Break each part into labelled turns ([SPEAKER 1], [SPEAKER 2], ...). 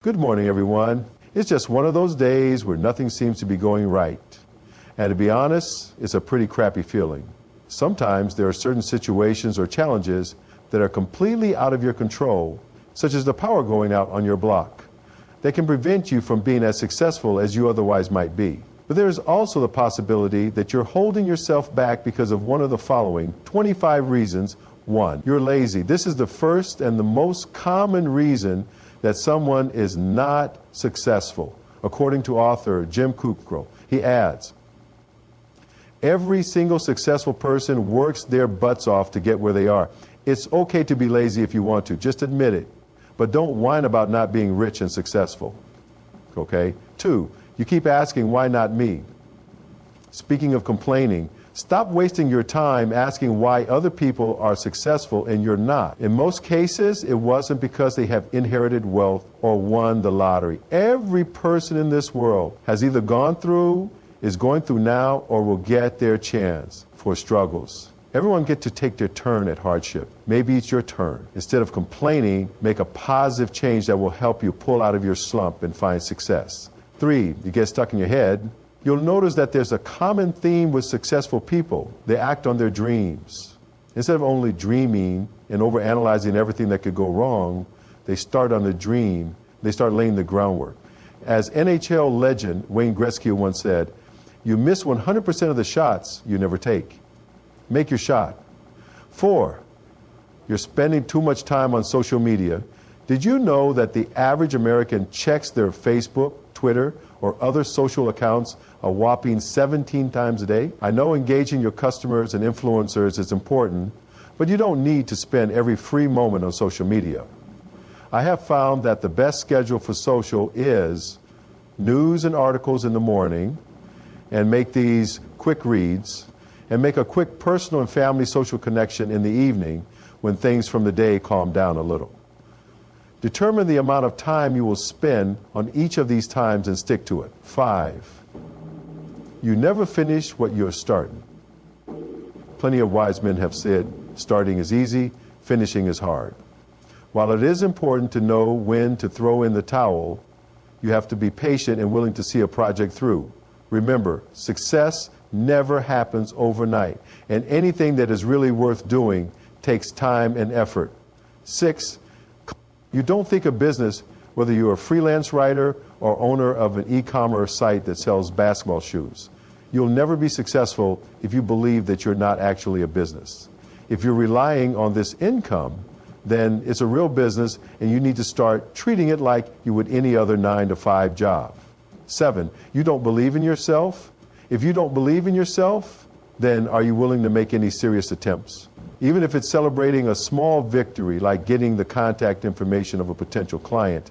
[SPEAKER 1] Good morning, everyone. It's just one of those days where nothing seems to be going right. And to be honest, it's a pretty crappy feeling. Sometimes there are certain situations or challenges that are completely out of your control, such as the power going out on your block. They can prevent you from being as successful as you otherwise might be. But there is also the possibility that you're holding yourself back because of one of the following 25 reasons. 1, you're lazy. This is the first and the most common reason that someone is not successful. According to author Jim Kukro, he adds, every single successful person works their butts off to get where they are. It's okay to be lazy if you want to, just admit it. But don't whine about not being rich and successful. Okay? 2, you keep asking, why not me? Speaking of complaining, stop wasting your time asking why other people are successful and you're not. In most cases, it wasn't because they have inherited wealth or won the lottery. Every person in this world has either gone through, is going through now, or will get their chance for struggles. Everyone gets to take their turn at hardship. Maybe it's your turn. Instead of complaining, make a positive change that will help you pull out of your slump and find success. 3, you get stuck in your head. You'll notice that there's a common theme with successful people. They act on their dreams. Instead of only dreaming and overanalyzing everything that could go wrong, they start on the dream. They start laying the groundwork. As NHL legend Wayne Gretzky once said, you miss 100% of the shots you never take. Make your shot. 4, you're spending too much time on social media. Did you know that the average American checks their Facebook, Twitter, or other social accounts a whopping 17 times a day? I know engaging your customers and influencers is important, but you don't need to spend every free moment on social media. I have found that the best schedule for social is news and articles in the morning, and make these quick reads, and make a quick personal and family social connection in the evening when things from the day calm down a little. Determine the amount of time you will spend on each of these times and stick to it. 5, you never finish what you're starting. Plenty of wise men have said, starting is easy, finishing is hard. While it is important to know when to throw in the towel, you have to be patient and willing to see a project through. Remember, success never happens overnight, and anything that is really worth doing takes time and effort. 6, you don't think of business whether you're a freelance writer or owner of an e-commerce site that sells basketball shoes. You'll never be successful if you believe that you're not actually a business. If you're relying on this income, then it's a real business and you need to start treating it like you would any other 9-to-5 job. 7, you don't believe in yourself? If you don't believe in yourself, then are you willing to make any serious attempts? Even if it's celebrating a small victory like getting the contact information of a potential client,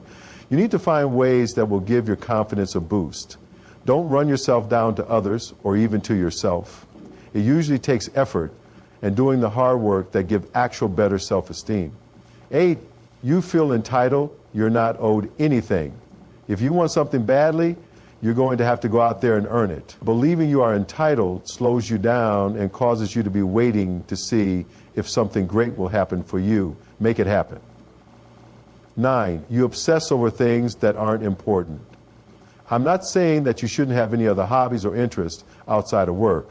[SPEAKER 1] you need to find ways that will give your confidence a boost. Don't run yourself down to others or even to yourself. It usually takes effort and doing the hard work that give actual better self-esteem. 8, you feel entitled, you're not owed anything. If you want something badly, you're going to have to go out there and earn it. Believing you are entitled slows you down and causes you to be waiting to see if something great will happen for you. Make it happen. 9, you obsess over things that aren't important. I'm not saying that you shouldn't have any other hobbies or interests outside of work,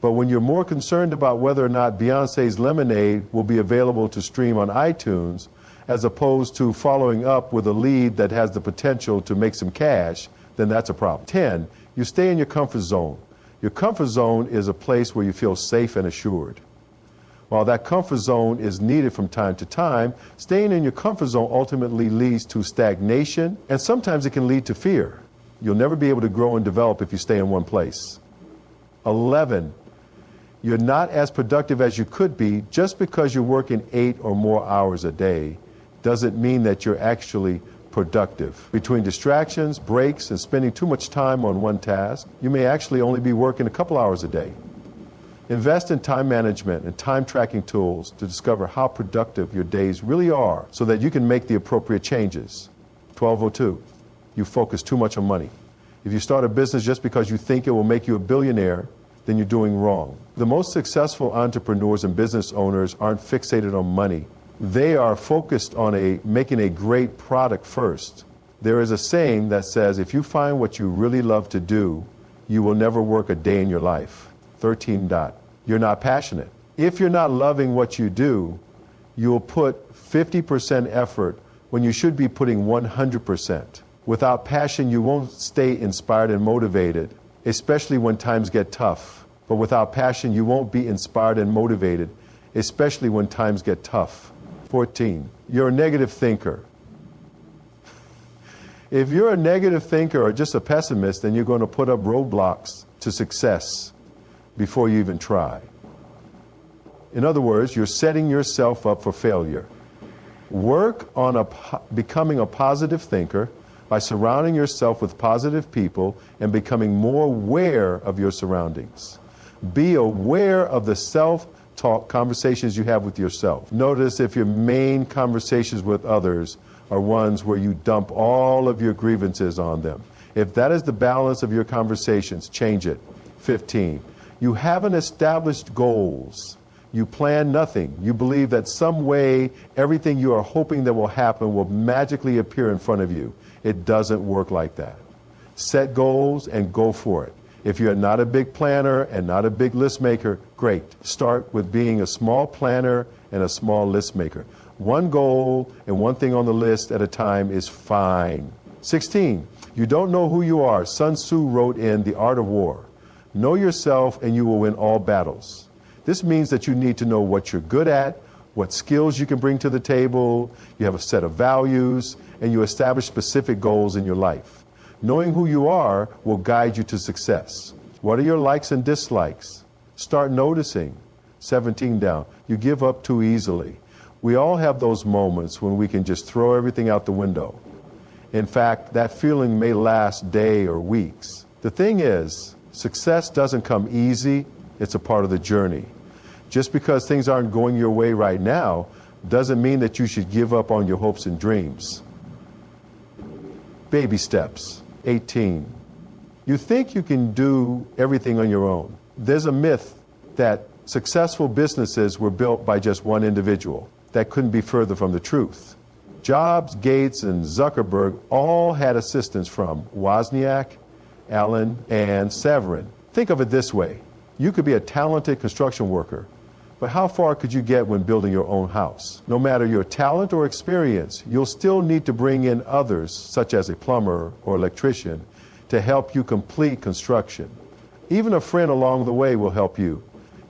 [SPEAKER 1] but when you're more concerned about whether or not Beyonce's Lemonade will be available to stream on iTunes, as opposed to following up with a lead that has the potential to make some cash, then that's a problem. 10, you stay in your comfort zone. Your comfort zone is a place where you feel safe and assured. While that comfort zone is needed from time to time, staying in your comfort zone ultimately leads to stagnation, and sometimes it can lead to fear. You'll never be able to grow and develop if you stay in one place. 11, you're not as productive as you could be. Just because you're working 8 or more hours a day doesn't mean that you're actually productive. Between distractions, breaks, and spending too much time on one task, you may actually only be working a couple hours a day. Invest in time management and time tracking tools to discover how productive your days really are so that you can make the appropriate changes. 1202, you focus too much on money. If you start a business just because you think it will make you a billionaire, then you're doing wrong. The most successful entrepreneurs and business owners aren't fixated on money. They are focused on making a great product first. There is a saying that says, if you find what you really love to do, you will never work a day in your life. 13 dot. You're not passionate. If you're not loving what you do, you will put 50% effort when you should be putting 100%. Without passion, you won't stay inspired and motivated, especially when times get tough. But without passion, you won't be inspired and motivated, especially when times get tough. 14. You're a negative thinker. If you're a negative thinker or just a pessimist, then you're going to put up roadblocks to success before you even try. In other words, you're setting yourself up for failure. Work on becoming a positive thinker by surrounding yourself with positive people and becoming more aware of your surroundings. Be aware of the self-talk conversations you have with yourself. Notice if your main conversations with others are ones where you dump all of your grievances on them. If that is the balance of your conversations, change it. 15. You haven't established goals. You plan nothing. You believe that some way everything you are hoping that will happen will magically appear in front of you. It doesn't work like that. Set goals and go for it. If you're not a big planner and not a big list maker, great. Start with being a small planner and a small list maker. One goal and one thing on the list at a time is fine. 16. You don't know who you are. Sun Tzu wrote in The Art of War, know yourself and you will win all battles. This means that you need to know what you're good at, what skills you can bring to the table, you have a set of values, and you establish specific goals in your life. Knowing who you are will guide you to success. What are your likes and dislikes? Start noticing. 17 down. You give up too easily. We all have those moments when we can just throw everything out the window. In fact, that feeling may last days or weeks. The thing is, success doesn't come easy, it's a part of the journey. Just because things aren't going your way right now doesn't mean that you should give up on your hopes and dreams. Baby steps. 18. You think you can do everything on your own. There's a myth that successful businesses were built by just one individual. That couldn't be further from the truth. Jobs, Gates, and Zuckerberg all had assistance from Wozniak, Allen, and Severin. Think of it this way. You could be a talented construction worker, but how far could you get when building your own house? No matter your talent or experience, you'll still need to bring in others, such as a plumber or electrician, to help you complete construction. Even a friend along the way will help you.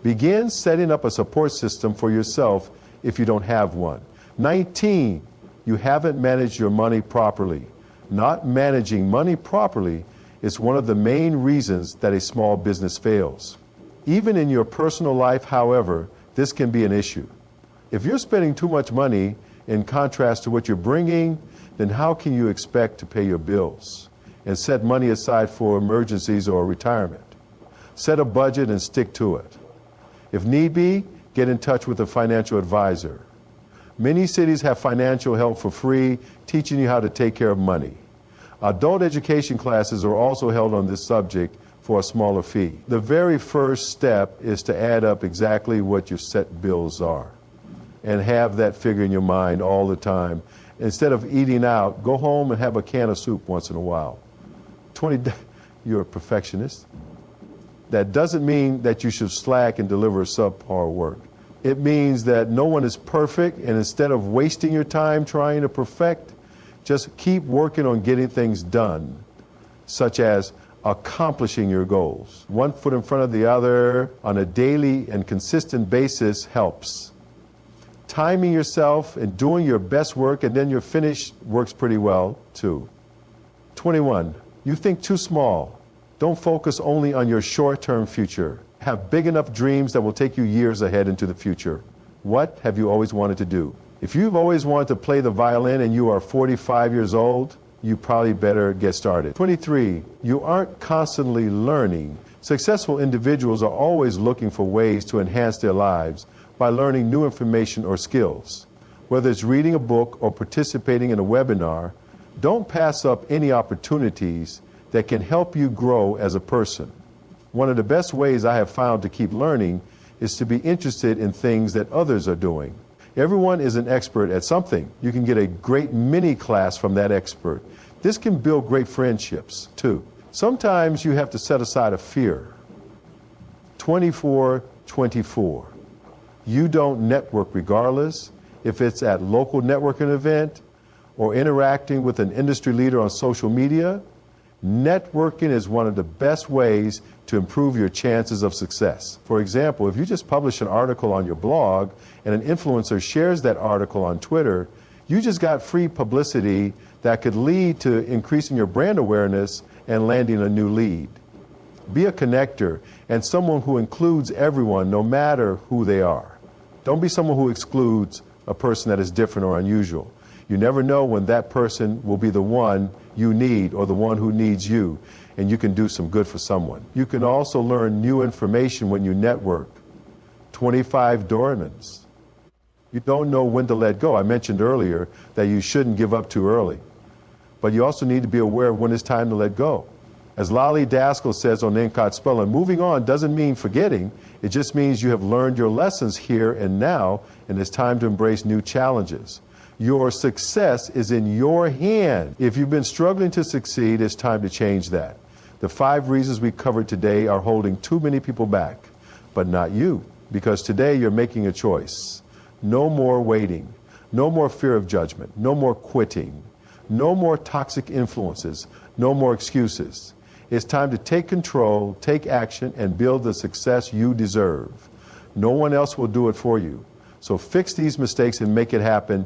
[SPEAKER 1] Begin setting up a support system for yourself if you don't have one. 19, you haven't managed your money properly. Not managing money properly is one of the main reasons that a small business fails. Even in your personal life, however, this can be an issue. If you're spending too much money in contrast to what you're bringing, then how can you expect to pay your bills and set money aside for emergencies or retirement? Set a budget and stick to it. If need be, get in touch with a financial advisor. Many cities have financial help for free, teaching you how to take care of money. Adult education classes are also held on this subject for a smaller fee. The very first step is to add up exactly what your set bills are and have that figure in your mind all the time. Instead of eating out, go home and have a can of soup once in a while. 20, you're a perfectionist. That doesn't mean that you should slack and deliver subpar work. It means that no one is perfect, and instead of wasting your time trying to perfect, just keep working on getting things done, such as accomplishing your goals. One foot in front of the other on a daily and consistent basis helps. Timing yourself and doing your best work and then you're finished works pretty well too. 21, you think too small. Don't focus only on your short-term future. Have big enough dreams that will take you years ahead into the future. What have you always wanted to do? If you've always wanted to play the violin and you are 45 years old, you probably better get started. 23, you aren't constantly learning. Successful individuals are always looking for ways to enhance their lives by learning new information or skills. Whether it's reading a book or participating in a webinar, don't pass up any opportunities that can help you grow as a person. One of the best ways I have found to keep learning is to be interested in things that others are doing. Everyone is an expert at something. You can get a great mini class from that expert. This can build great friendships too. Sometimes you have to set aside a fear. 24-24. You don't network regardless if it's at local networking event or interacting with an industry leader on social media. Networking is one of the best ways to improve your chances of success. For example, if you just publish an article on your blog and an influencer shares that article on Twitter, you just got free publicity that could lead to increasing your brand awareness and landing a new lead. Be a connector and someone who includes everyone, no matter who they are. Don't be someone who excludes a person that is different or unusual. You never know when that person will be the one you need or the one who needs you, and you can do some good for someone. You can also learn new information when you network. 25 dormants. You don't know when to let go. I mentioned earlier that you shouldn't give up too early, but you also need to be aware of when it's time to let go. As Lolly Daskell says on Inkot Spelling, moving on doesn't mean forgetting. It just means you have learned your lessons here and now, and it's time to embrace new challenges. Your success is in your hand. If you've been struggling to succeed, it's time to change that. The 5 reasons we covered today are holding too many people back, but not you, because today you're making a choice. No more waiting, no more fear of judgment, no more quitting, no more toxic influences, no more excuses. It's time to take control, take action, and build the success you deserve. No one else will do it for you. So fix these mistakes and make it happen